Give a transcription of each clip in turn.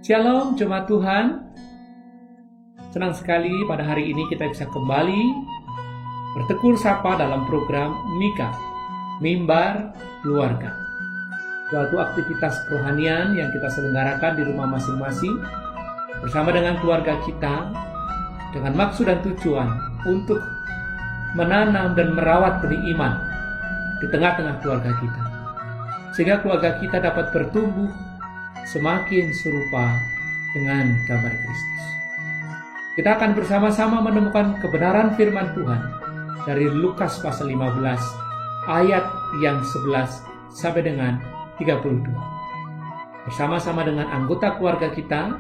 Shalom jemaat Tuhan. Senang sekali pada hari ini kita bisa kembali bertegur sapa dalam program Mika, Mimbar Keluarga. Suatu aktivitas kerohanian yang kita selenggarakan di rumah masing-masing bersama dengan keluarga kita dengan maksud dan tujuan untuk menanam dan merawat benih iman di tengah-tengah keluarga kita, sehingga keluarga kita dapat bertumbuh semakin serupa dengan gambar Kristus. Kita akan bersama-sama menemukan kebenaran firman Tuhan dari Lukas pasal 15 ayat yang 11 sampai dengan 32. Bersama-sama dengan anggota keluarga kita,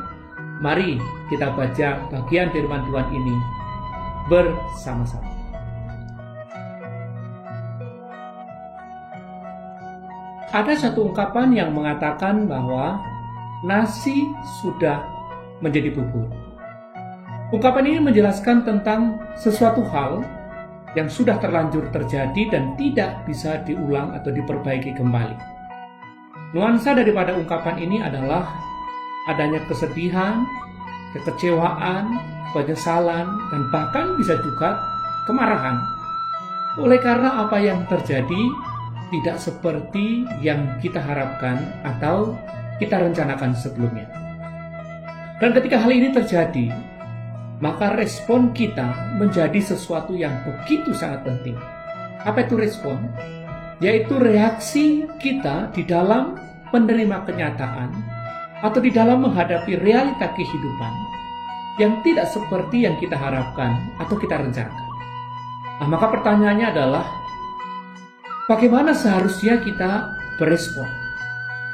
mari kita baca bagian firman Tuhan ini bersama-sama. Ada satu ungkapan yang mengatakan bahwa nasi sudah menjadi bubur. Ungkapan ini menjelaskan tentang sesuatu hal yang sudah terlanjur terjadi dan tidak bisa diulang atau diperbaiki kembali. Nuansa daripada ungkapan ini adalah adanya kesedihan, kekecewaan, penyesalan, dan bahkan bisa juga kemarahan. Oleh karena apa yang terjadi tidak seperti yang kita harapkan atau kita rencanakan sebelumnya. Dan ketika hal ini terjadi, maka respon kita menjadi sesuatu yang begitu sangat penting. Apa itu respon? Yaitu reaksi kita di dalam menerima kenyataan atau di dalam menghadapi realita kehidupan yang tidak seperti yang kita harapkan atau kita rencanakan. Nah, maka pertanyaannya adalah, bagaimana seharusnya kita berespon?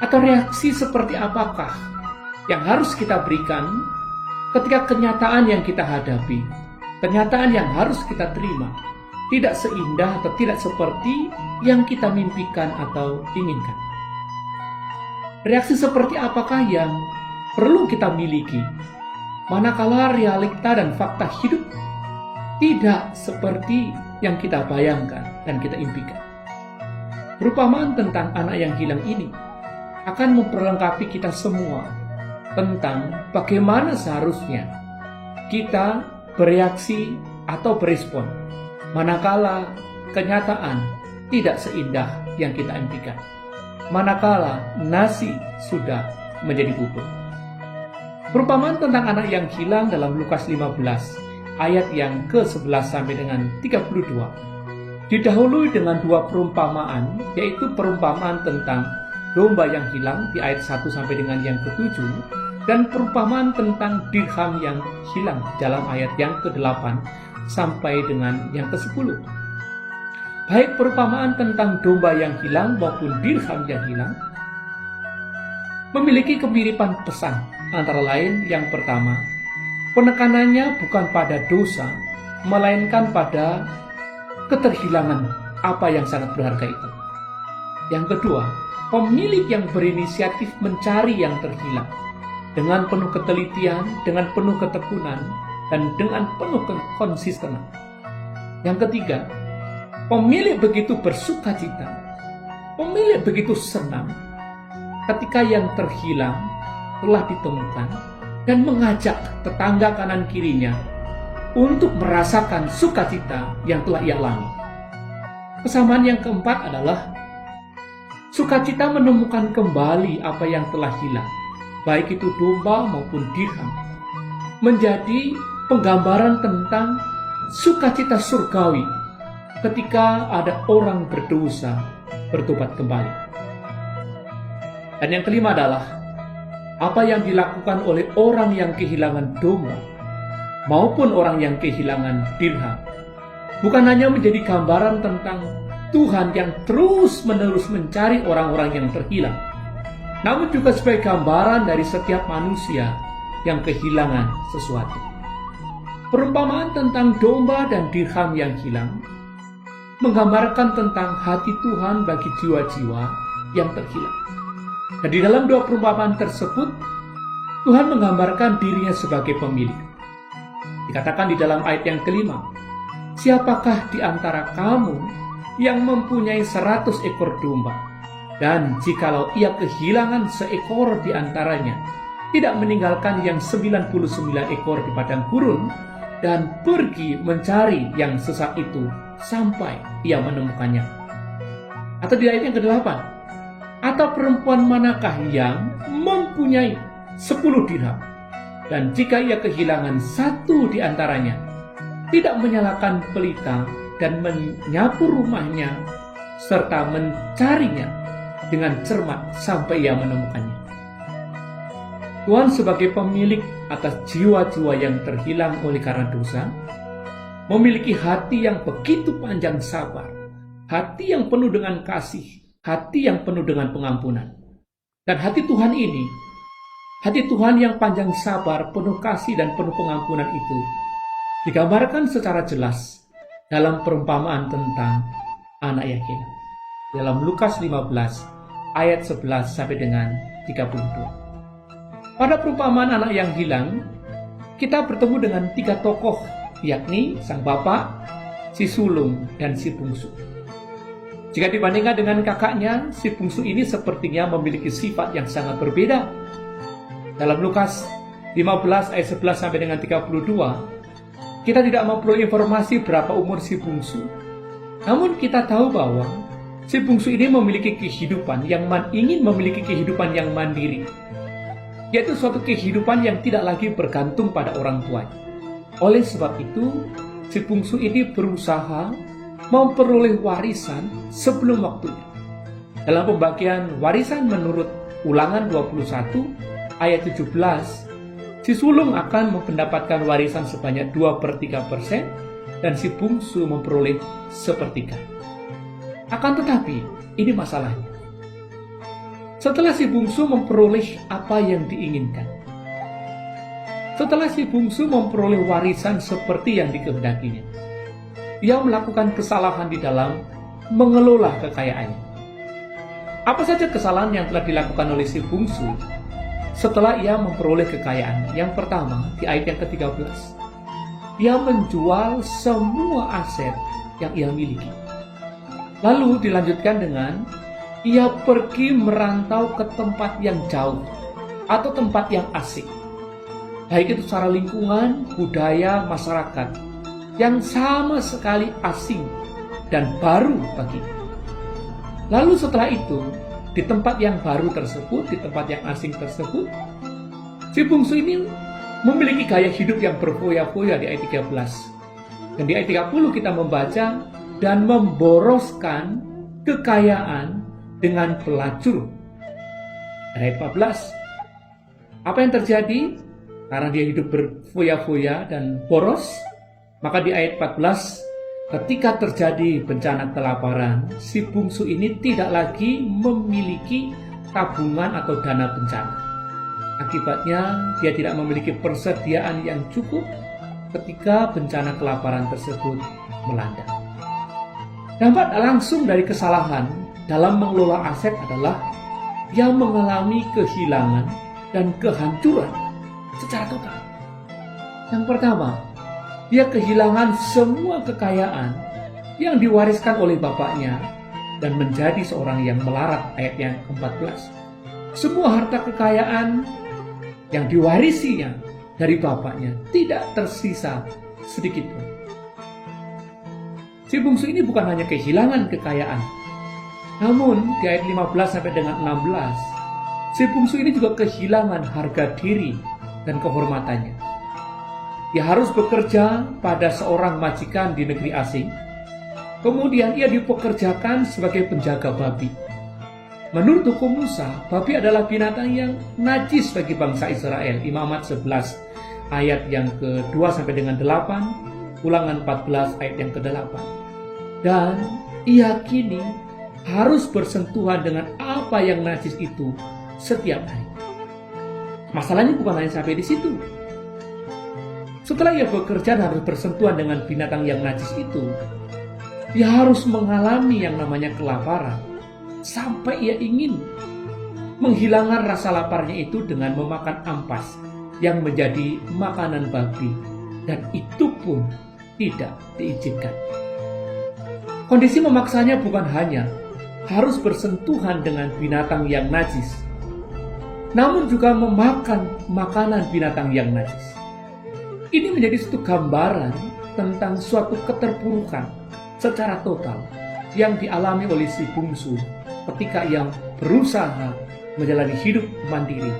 Atau reaksi seperti apakah yang harus kita berikan ketika kenyataan yang kita hadapi, kenyataan yang harus kita terima, tidak seindah atau tidak seperti yang kita mimpikan atau inginkan? Reaksi seperti apakah yang perlu kita miliki manakala realita dan fakta hidup tidak seperti yang kita bayangkan dan kita impikan? Perumpamaan tentang anak yang hilang ini akan memperlengkapi kita semua tentang bagaimana seharusnya kita bereaksi atau berespon manakala kenyataan tidak seindah yang kita impikan, manakala nasi sudah menjadi bubur. Perumpamaan tentang anak yang hilang dalam Lukas 15 ayat yang ke-11 sampai dengan 32 didahului dengan dua perumpamaan, yaitu perumpamaan tentang domba yang hilang di ayat 1 sampai dengan yang ke-7 dan perumpamaan tentang dirham yang hilang dalam ayat yang ke-8 sampai dengan yang ke-10. Baik perumpamaan tentang domba yang hilang maupun dirham yang hilang memiliki kemiripan pesan, antara lain yang pertama, penekanannya bukan pada dosa melainkan pada keterhilangan apa yang sangat berharga itu. Yang kedua, pemilik yang berinisiatif mencari yang terhilang dengan penuh ketelitian, dengan penuh ketekunan, dan dengan penuh konsistenan. Yang ketiga, pemilik begitu bersukacita, pemilik begitu senang ketika yang terhilang telah ditemukan dan mengajak tetangga kanan kirinya untuk merasakan sukacita yang telah ia alami. Kesamaan yang keempat adalah sukacita menemukan kembali apa yang telah hilang, baik itu domba maupun dirham, menjadi penggambaran tentang sukacita surgawi ketika ada orang berdosa bertobat kembali. Dan yang kelima adalah apa yang dilakukan oleh orang yang kehilangan domba maupun orang yang kehilangan dirham bukan hanya menjadi gambaran tentang Tuhan yang terus-menerus mencari orang-orang yang terhilang, namun juga sebagai gambaran dari setiap manusia yang kehilangan sesuatu. Perumpamaan tentang domba dan dirham yang hilang menggambarkan tentang hati Tuhan bagi jiwa-jiwa yang terhilang. Dan di dalam dua perumpamaan tersebut, Tuhan menggambarkan dirinya sebagai pemilik. Dikatakan di dalam ayat yang kelima, siapakah di antara kamu yang mempunyai 100 ekor domba, dan jikalau ia kehilangan seekor di antaranya, tidak meninggalkan yang 99 ekor di padang gurun dan pergi mencari yang sesat itu sampai ia menemukannya. Atau di ayat yang ke-8, atau perempuan manakah yang mempunyai 10 dirham, dan jika ia kehilangan satu di antaranya, tidak menyalakan pelita dan menyapu rumahnya serta mencarinya dengan cermat sampai ia menemukannya. Tuhan sebagai pemilik atas jiwa-jiwa yang terhilang oleh karena dosa, memiliki hati yang begitu panjang sabar, hati yang penuh dengan kasih, hati yang penuh dengan pengampunan. Dan hati Tuhan ini, hati Tuhan yang panjang sabar, penuh kasih dan penuh pengampunan itu, digambarkan secara jelas dalam perumpamaan tentang anak yang hilang. Dalam Lukas 15 ayat 11 sampai dengan 32. Pada perumpamaan anak yang hilang, kita bertemu dengan 3 tokoh, yakni sang bapak, si sulung, dan si bungsu. Jika dibandingkan dengan kakaknya, si bungsu ini sepertinya memiliki sifat yang sangat berbeda. Dalam Lukas 15 ayat 11 sampai dengan 32, kita tidak memperoleh informasi berapa umur si bungsu. Namun kita tahu bahwa si bungsu ini memiliki kehidupan yang ingin memiliki kehidupan yang mandiri, yaitu suatu kehidupan yang tidak lagi bergantung pada orang tuanya. Oleh sebab itu, si bungsu ini berusaha memperoleh warisan sebelum waktunya. Dalam pembagian warisan menurut Ulangan 21 ayat 17, si sulung akan mendapatkan warisan sebanyak 2/3% dan si bungsu memperoleh 1/3. Akan tetapi, ini masalahnya. Setelah si bungsu memperoleh apa yang diinginkan, setelah si bungsu memperoleh warisan seperti yang dikehendakinya, ia melakukan kesalahan di dalam mengelola kekayaannya. Apa saja kesalahan yang telah dilakukan oleh si bungsu setelah ia memperoleh kekayaan? Yang pertama, di ayat yang ke-13, ia menjual semua aset yang ia miliki. Lalu dilanjutkan dengan ia pergi merantau ke tempat yang jauh atau tempat yang asing, baik itu secara lingkungan, budaya, masyarakat yang sama sekali asing dan baru baginya. Lalu setelah itu, di tempat yang baru tersebut, di tempat yang asing tersebut, si bungsu ini memiliki gaya hidup yang berfoya-foya di ayat 13. Dan di ayat 30 kita membaca, dan memboroskan kekayaan dengan pelacur. Ayat 14. Apa yang terjadi? Karena dia hidup berfoya-foya dan boros, maka di ayat 14, ketika terjadi bencana kelaparan, si bungsu ini tidak lagi memiliki tabungan atau dana bencana. Akibatnya, dia tidak memiliki persediaan yang cukup ketika bencana kelaparan tersebut melanda. Dampak langsung dari kesalahan dalam mengelola aset adalah dia mengalami kehilangan dan kehancuran secara total. Yang pertama, dia kehilangan semua kekayaan yang diwariskan oleh bapaknya dan menjadi seorang yang melarat, ayat yang ke-14. Semua harta kekayaan yang diwarisinya dari bapaknya tidak tersisa sedikit pun. Si bungsu ini bukan hanya kehilangan kekayaan, namun di ayat 15 sampai dengan 16, si bungsu ini juga kehilangan harga diri dan kehormatannya. Ia harus bekerja pada seorang majikan di negeri asing. Kemudian ia dipekerjakan sebagai penjaga babi. Menurut hukum Musa, babi adalah binatang yang najis bagi bangsa Israel. Imamat 11 ayat yang ke-2 sampai dengan 8, Ulangan 14 ayat yang ke-8. Dan ia kini harus bersentuhan dengan apa yang najis itu setiap hari. Masalahnya bukan hanya sampai di situ. Setelah ia bekerja dan harus bersentuhan dengan binatang yang najis itu, ia harus mengalami yang namanya kelaparan, sampai ia ingin menghilangkan rasa laparnya itu dengan memakan ampas yang menjadi makanan babi, dan itu pun tidak diizinkan. Kondisi memaksanya bukan hanya harus bersentuhan dengan binatang yang najis, namun juga memakan makanan binatang yang najis. Ini menjadi satu gambaran tentang suatu keterpurukan secara total yang dialami oleh si bungsu ketika ia berusaha menjalani hidup mandiri,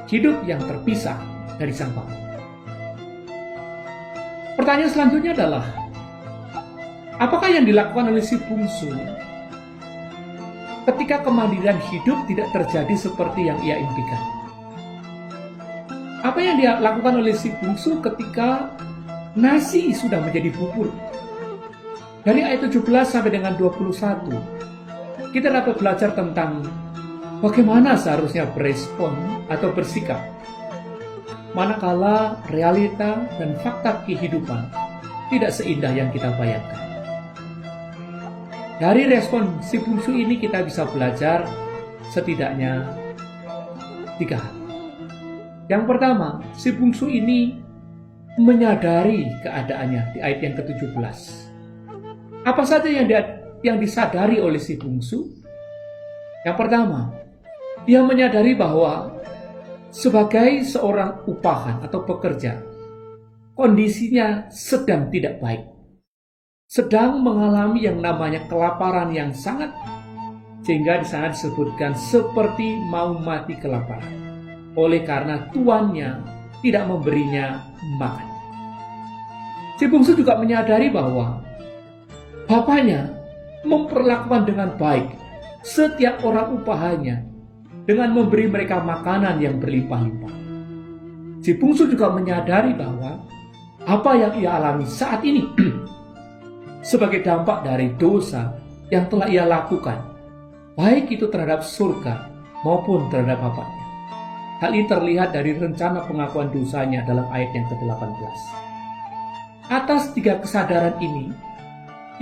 hidup yang terpisah dari sang bapak. Pertanyaan selanjutnya adalah, apakah yang dilakukan oleh si bungsu ketika kemandirian hidup tidak terjadi seperti yang ia impikan? Apa yang dia lakukan oleh si bungsu ketika nasi sudah menjadi bubur? Dari ayat 17 sampai dengan 21, kita dapat belajar tentang bagaimana seharusnya berespon atau bersikap manakala realita dan fakta kehidupan tidak seindah yang kita bayangkan. Dari respon si bungsu ini kita bisa belajar setidaknya 3 hal. Yang pertama, si bungsu ini menyadari keadaannya di ayat yang ke-17. Apa saja yang disadari oleh si bungsu? Yang pertama, dia menyadari bahwa sebagai seorang upahan atau pekerja, kondisinya sedang tidak baik. Sedang mengalami yang namanya kelaparan yang sangat, sehingga di sana disebutkan seperti mau mati kelaparan. Oleh karena tuannya tidak memberinya makan. Si bungsu juga menyadari bahwa bapaknya memperlakukan dengan baik setiap orang upahannya dengan memberi mereka makanan yang berlimpah-limpah. Si bungsu juga menyadari bahwa apa yang ia alami saat ini sebagai dampak dari dosa yang telah ia lakukan, baik itu terhadap surga maupun terhadap bapaknya. Hal ini terlihat dari rencana pengakuan dosanya dalam ayat yang ke-18. Atas 3 kesadaran ini,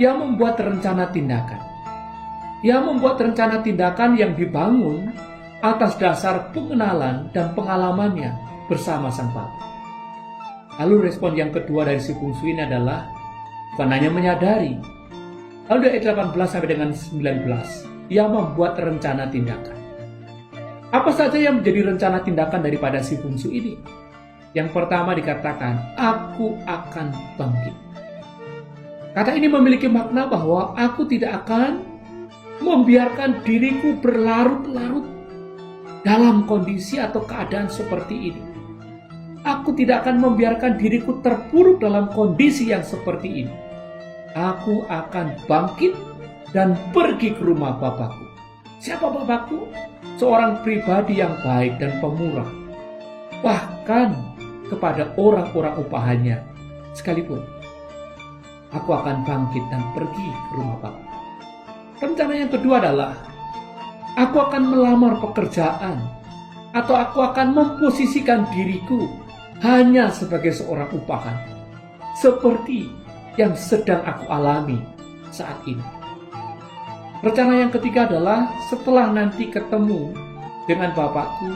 ia membuat rencana tindakan. Ia membuat rencana tindakan yang dibangun atas dasar pengenalan dan pengalamannya bersama sang bapa. Lalu respon yang kedua dari si bungsu ini adalah bukan hanya menyadari. Lalu dari ayat 18 sampai dengan 19, ia membuat rencana tindakan. Apa saja yang menjadi rencana tindakan daripada si bungsu ini? Yang pertama dikatakan, aku akan bangkit. Kata ini memiliki makna bahwa aku tidak akan membiarkan diriku berlarut-larut dalam kondisi atau keadaan seperti ini. Aku tidak akan membiarkan diriku terpuruk dalam kondisi yang seperti ini. Aku akan bangkit dan pergi ke rumah Bapakku. Siapa Bapakku? Seorang pribadi yang baik dan pemurah. Bahkan kepada orang-orang upahannya sekalipun. Aku akan bangkit dan pergi ke rumah Bapa. Rencana yang kedua adalah aku akan melamar pekerjaan atau aku akan memposisikan diriku hanya sebagai seorang upahan seperti yang sedang aku alami saat ini. Rencana yang ketiga adalah setelah nanti ketemu dengan Bapakku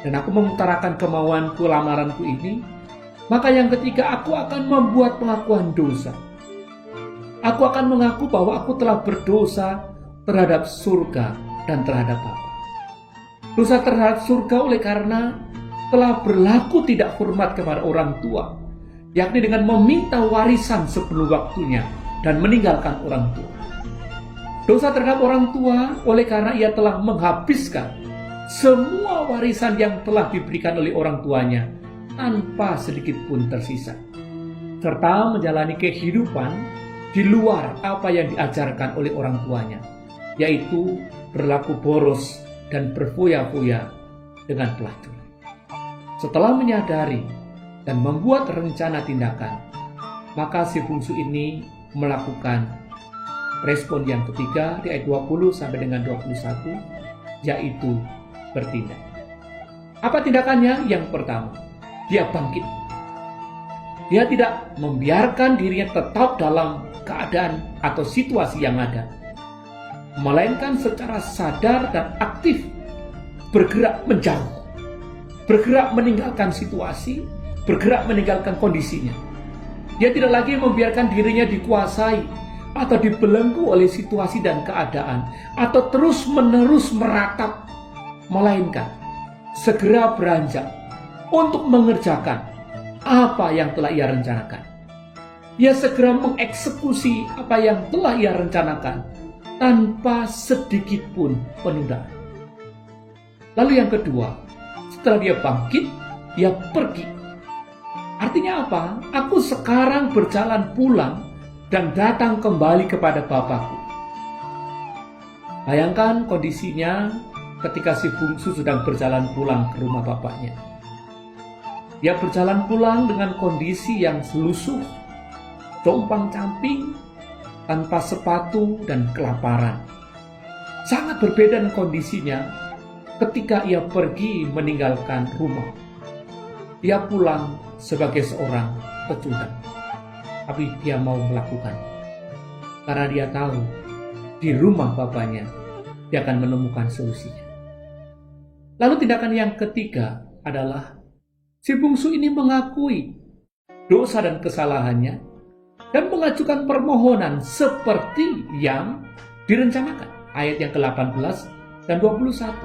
dan aku mengutarakan kemauanku, lamaranku ini, maka yang ketiga aku akan membuat pengakuan dosa. Aku akan mengaku bahwa aku telah berdosa terhadap surga dan terhadap Bapa. Dosa terhadap surga oleh karena telah berlaku tidak hormat kepada orang tua, yakni dengan meminta warisan sebelum waktunya dan meninggalkan orang tua. Dosa terhadap orang tua oleh karena ia telah menghabiskan semua warisan yang telah diberikan oleh orang tuanya tanpa sedikit pun tersisa, serta menjalani kehidupan di luar apa yang diajarkan oleh orang tuanya, yaitu berlaku boros dan berfoya-foya dengan pelacur. Setelah menyadari dan membuat rencana tindakan, maka si bungsu ini melakukan respon yang ketiga di ayat 20 sampai dengan 21, yaitu bertindak. Apa tindakannya? Yang pertama, dia bangkit. Dia tidak membiarkan dirinya tetap dalam keadaan atau situasi yang ada, melainkan secara sadar dan aktif bergerak menjauh, bergerak meninggalkan situasi, bergerak meninggalkan kondisinya. Dia tidak lagi membiarkan dirinya dikuasai atau dibelenggu oleh situasi dan keadaan, atau terus-menerus meratap, melainkan segera beranjak untuk mengerjakan apa yang telah ia rencanakan. Ia segera mengeksekusi apa yang telah ia rencanakan tanpa sedikit pun penundaan. Lalu yang kedua, setelah dia bangkit, dia pergi. Artinya apa? Aku sekarang berjalan pulang dan datang kembali kepada Bapakku. Bayangkan kondisinya ketika si bungsu sedang berjalan pulang ke rumah bapaknya. Dia berjalan pulang dengan kondisi yang selusuh, compang-camping, tanpa sepatu dan kelaparan. Sangat berbeda dengan kondisinya ketika ia pergi meninggalkan rumah. Dia pulang sebagai seorang pecundang, tapi dia mau melakukan karena dia tahu di rumah bapaknya dia akan menemukan solusinya. Lalu tindakan yang ketiga adalah si bungsu ini mengakui dosa dan kesalahannya dan mengajukan permohonan seperti yang direncanakan. Ayat yang ke-18 dan 21.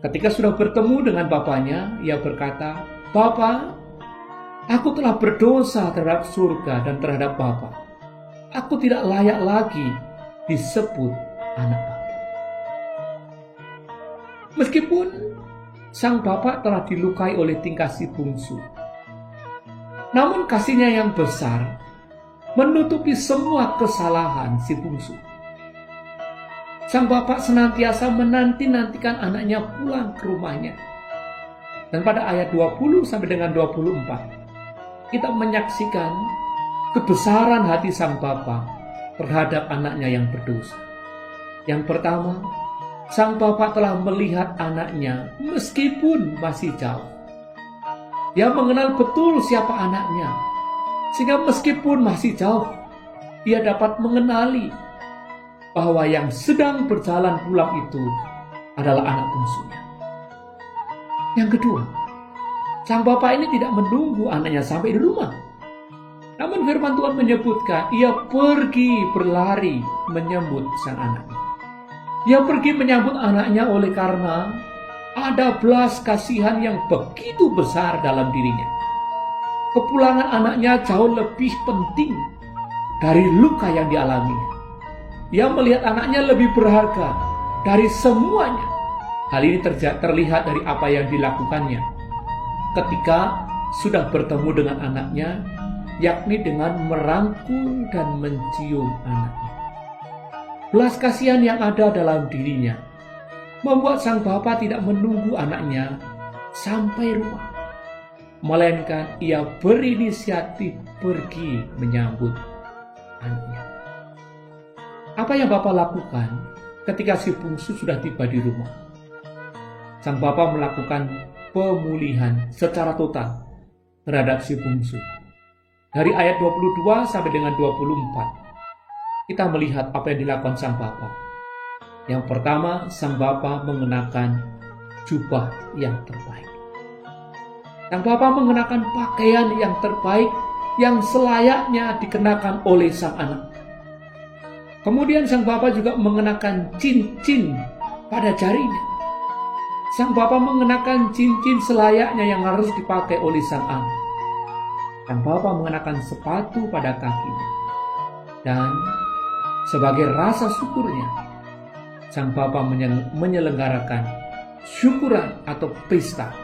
Ketika sudah bertemu dengan bapaknya, ia berkata, "Bapa, aku telah berdosa terhadap surga dan terhadap Bapa. Aku tidak layak lagi disebut anak Bapa." Meskipun sang bapak telah dilukai oleh tingkah si bungsu, namun kasihnya yang besar menutupi semua kesalahan si bungsu. Sang bapak senantiasa menanti-nantikan anaknya pulang ke rumahnya. Dan pada ayat 20 sampai dengan 24, kita menyaksikan kebesaran hati sang bapak terhadap anaknya yang berdosa. Yang pertama, sang bapak telah melihat anaknya meskipun masih jauh. Dia mengenal betul siapa anaknya, sehingga meskipun masih jauh, dia dapat mengenali bahwa yang sedang berjalan pulang itu adalah anak bungsunya. Yang kedua, sang bapak ini tidak menunggu anaknya sampai di rumah. Namun firman Tuhan menyebutkan, ia pergi berlari menyambut sang anaknya. Ia pergi menyambut anaknya oleh karena ada belas kasihan yang begitu besar dalam dirinya. Kepulangan anaknya jauh lebih penting dari luka yang dialaminya. Ia melihat anaknya lebih berharga dari semuanya. Hal ini terlihat dari apa yang dilakukannya ketika sudah bertemu dengan anaknya, yakni dengan merangkul dan mencium anaknya. Belas kasihan yang ada dalam dirinya membuat sang bapak tidak menunggu anaknya sampai rumah, melainkan ia berinisiatif pergi menyambut anaknya. Apa yang bapak lakukan ketika si bungsu sudah tiba di rumah? Sang bapak melakukan pemulihan secara total terhadap si bungsu. Dari ayat 22 sampai dengan 24, kita melihat apa yang dilakukan sang bapak. Yang pertama, sang bapak mengenakan jubah yang terbaik. Sang bapak mengenakan pakaian yang terbaik yang selayaknya dikenakan oleh sang anak. Kemudian sang bapak juga mengenakan cincin pada jarinya. Sang bapak mengenakan cincin selayaknya yang harus dipakai oleh sang anak. Sang bapak mengenakan sepatu pada kakinya. Dan sebagai rasa syukurnya, sang bapak menyelenggarakan syukuran atau pesta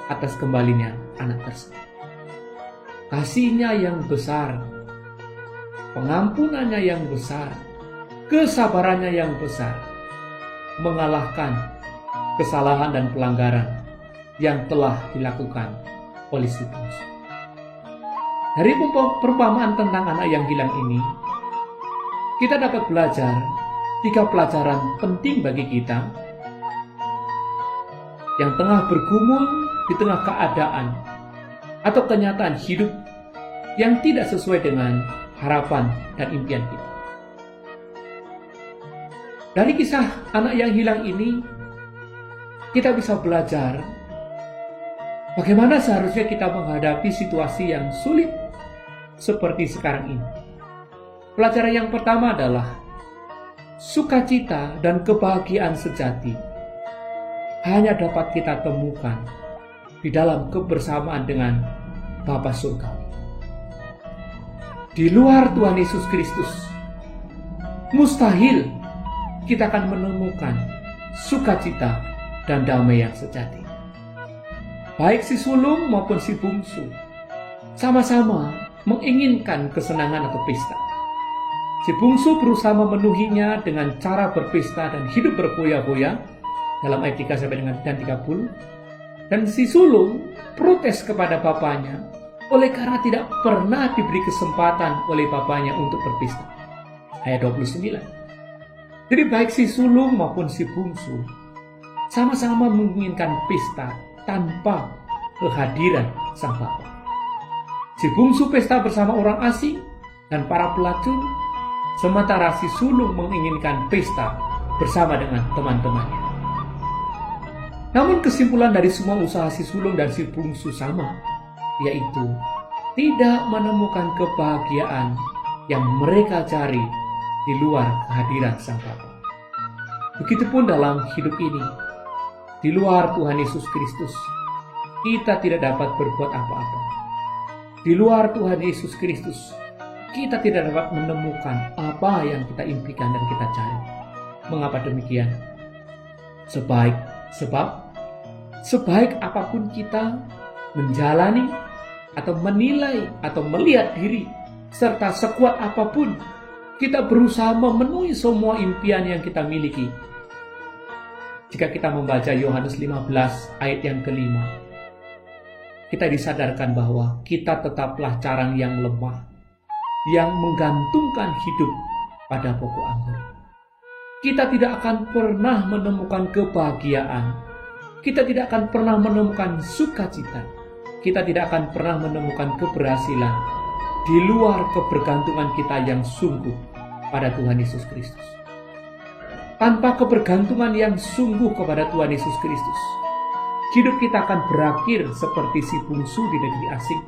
atas kembalinya anak tersebut. Kasihnya yang besar, pengampunannya yang besar, kesabarannya yang besar, mengalahkan kesalahan dan pelanggaran yang telah dilakukan oleh si bungsu. Dari perumpamaan tentang anak yang hilang ini, kita dapat belajar 3 pelajaran penting bagi kita yang tengah bergumul di tengah keadaan atau kenyataan hidup yang tidak sesuai dengan harapan dan impian kita. Dari kisah anak yang hilang ini, kita bisa belajar bagaimana seharusnya kita menghadapi situasi yang sulit seperti sekarang ini. Pelajaran yang pertama adalah sukacita dan kebahagiaan sejati hanya dapat kita temukan di dalam kebersamaan dengan Bapa Surgawi. Di luar Tuhan Yesus Kristus, mustahil kita akan menemukan sukacita dan damai yang sejati. Baik si sulung maupun si bungsu sama-sama menginginkan kesenangan atau pesta. Si bungsu berusaha memenuhinya dengan cara berpesta dan hidup berfoya-foya dalam ayat 3 sampai dengan 30. Dan si sulung protes kepada bapaknya oleh karena tidak pernah diberi kesempatan oleh bapaknya untuk berpesta. Ayat 29. Jadi baik si sulung maupun si bungsu sama-sama menginginkan pesta tanpa kehadiran sang bapa. Si bungsu pesta bersama orang asing dan para pelacur, sementara si sulung menginginkan pesta bersama dengan teman-temannya. Namun kesimpulan dari semua usaha si sulung dan si bungsu sama, yaitu tidak menemukan kebahagiaan yang mereka cari di luar kehadiran sang bapa. Begitupun dalam hidup ini, di luar Tuhan Yesus Kristus, kita tidak dapat berbuat apa-apa. Di luar Tuhan Yesus Kristus, kita tidak dapat menemukan apa yang kita impikan dan kita cari. Mengapa demikian? Sebab sebaik apapun kita menjalani atau menilai atau melihat diri, serta sekuat apapun kita berusaha memenuhi semua impian yang kita miliki. Jika kita membaca Yohanes 15 ayat yang kelima, kita disadarkan bahwa kita tetaplah carang yang lemah, yang menggantungkan hidup pada pokok anggur. Kita tidak akan pernah menemukan kebahagiaan. Kita tidak akan pernah menemukan sukacita. Kita tidak akan pernah menemukan keberhasilan di luar kebergantungan kita yang sungguh pada Tuhan Yesus Kristus. Tanpa kebergantungan yang sungguh kepada Tuhan Yesus Kristus, hidup kita akan berakhir seperti si bungsu di negeri asing.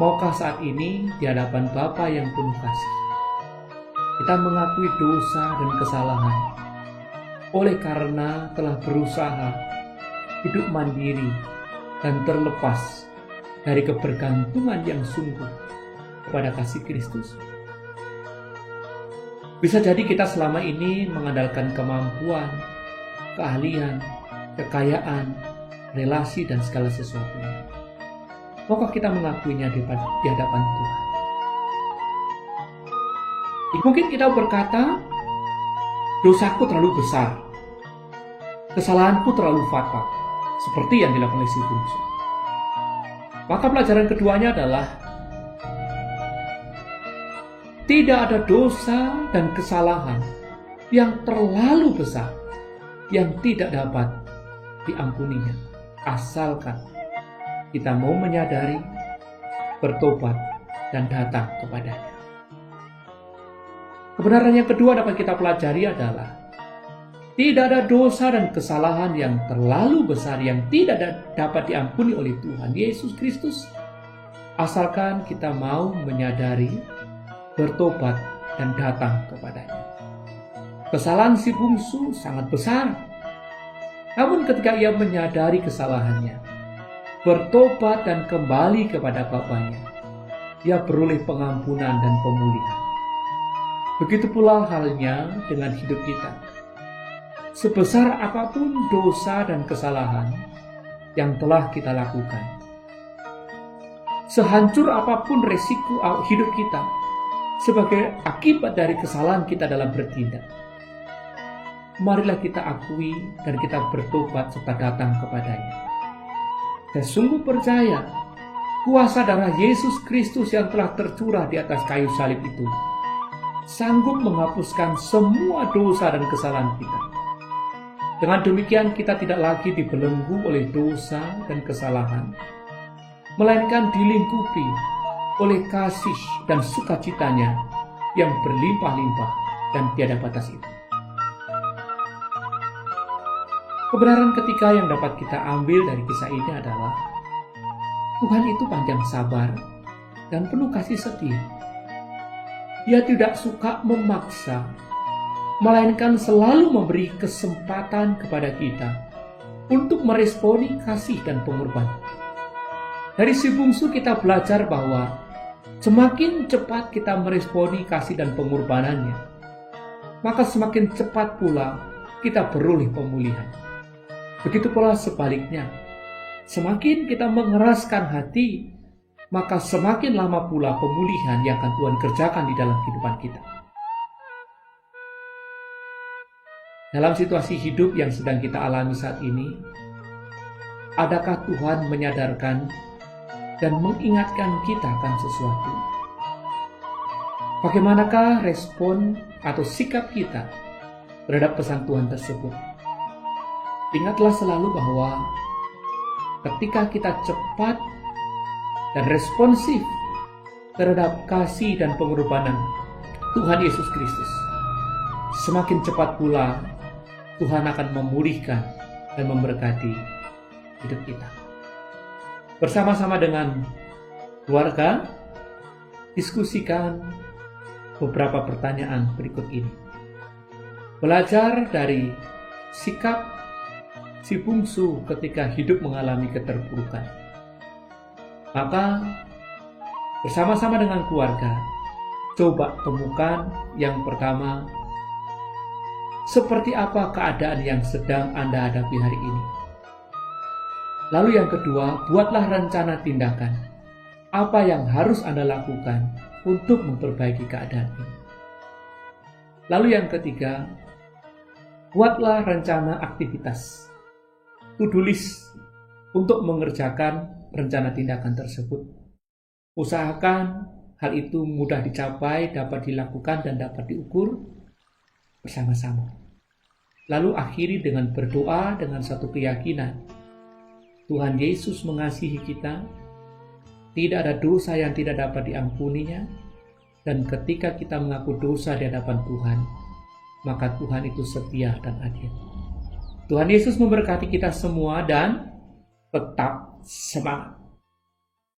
Maukah saat ini di hadapan Bapa yang penuh kasih, kita mengakui dosa dan kesalahan oleh karena telah berusaha hidup mandiri dan terlepas dari kebergantungan yang sungguh kepada kasih Kristus? Bisa jadi kita selama ini mengandalkan kemampuan, keahlian, kekayaan, relasi, dan segala sesuatunya. Maukah kita mengakuinya di hadapan Tuhan? Mungkin kita berkata, dosaku terlalu besar, kesalahanku terlalu fatal, seperti yang dilakukan oleh si bungsu. Maka pelajaran keduanya adalah tidak ada dosa dan kesalahan yang terlalu besar yang tidak dapat diampuninya, asalkan kita mau menyadari, bertobat, dan datang kepadanya. Kebenaran yang kedua dapat kita pelajari adalah tidak ada dosa dan kesalahan yang terlalu besar yang tidak dapat diampuni oleh Tuhan Yesus Kristus, asalkan kita mau menyadari, bertobat, dan datang kepadanya. Kesalahan si bungsu sangat besar. Namun ketika ia menyadari kesalahannya, bertobat dan kembali kepada Bapaknya, ia beroleh pengampunan dan pemulihan. Begitu pula halnya dengan hidup kita. Sebesar apapun dosa dan kesalahan yang telah kita lakukan, sehancur apapun resiko hidup kita sebagai akibat dari kesalahan kita dalam bertindak, marilah kita akui dan kita bertobat serta datang kepadanya. Saya sungguh percaya kuasa darah Yesus Kristus yang telah tercurah di atas kayu salib itu sanggup menghapuskan semua dosa dan kesalahan kita. Dengan demikian kita tidak lagi dibelenggu oleh dosa dan kesalahan, melainkan dilingkupi oleh kasih dan sukacitanya yang berlimpah-limpah dan tiada batas itu. Kebenaran ketiga yang dapat kita ambil dari kisah ini adalah Tuhan itu panjang sabar dan penuh kasih setia. Dia tidak suka memaksa, melainkan selalu memberi kesempatan kepada kita untuk meresponi kasih dan pengorbanan. Dari si bungsu kita belajar bahwa semakin cepat kita meresponi kasih dan pengorbanannya, maka semakin cepat pula kita beroleh pemulihan. Begitu pula sebaliknya, semakin kita mengeraskan hati, maka semakin lama pula pemulihan yang akan Tuhan kerjakan di dalam kehidupan kita. Dalam situasi hidup yang sedang kita alami saat ini, adakah Tuhan menyadarkan dan mengingatkan kita akan sesuatu? Bagaimanakah respon atau sikap kita terhadap pesan Tuhan tersebut? Ingatlah selalu bahwa ketika kita cepat dan responsif terhadap kasih dan pengorbanan Tuhan Yesus Kristus, semakin cepat pula Tuhan akan memulihkan dan memberkati hidup kita. Bersama-sama dengan keluarga, diskusikan beberapa pertanyaan berikut ini. Belajar dari sikap si bungsu ketika hidup mengalami keterpurukan. Maka bersama-sama dengan keluarga, coba temukan yang pertama, seperti apa keadaan yang sedang Anda hadapi hari ini. Lalu yang kedua, buatlah rencana tindakan. Apa yang harus Anda lakukan untuk memperbaiki keadaan ini. Lalu yang ketiga, buatlah rencana aktivitas. To-do list untuk mengerjakan rencana tindakan tersebut. Usahakan hal itu mudah dicapai, dapat dilakukan, dan dapat diukur bersama-sama. Lalu akhiri dengan berdoa dengan satu keyakinan. Tuhan Yesus mengasihi kita, tidak ada dosa yang tidak dapat diampuninya, dan ketika kita mengaku dosa di hadapan Tuhan, maka Tuhan itu setia dan adil. Tuhan Yesus memberkati kita semua dan tetap semangat.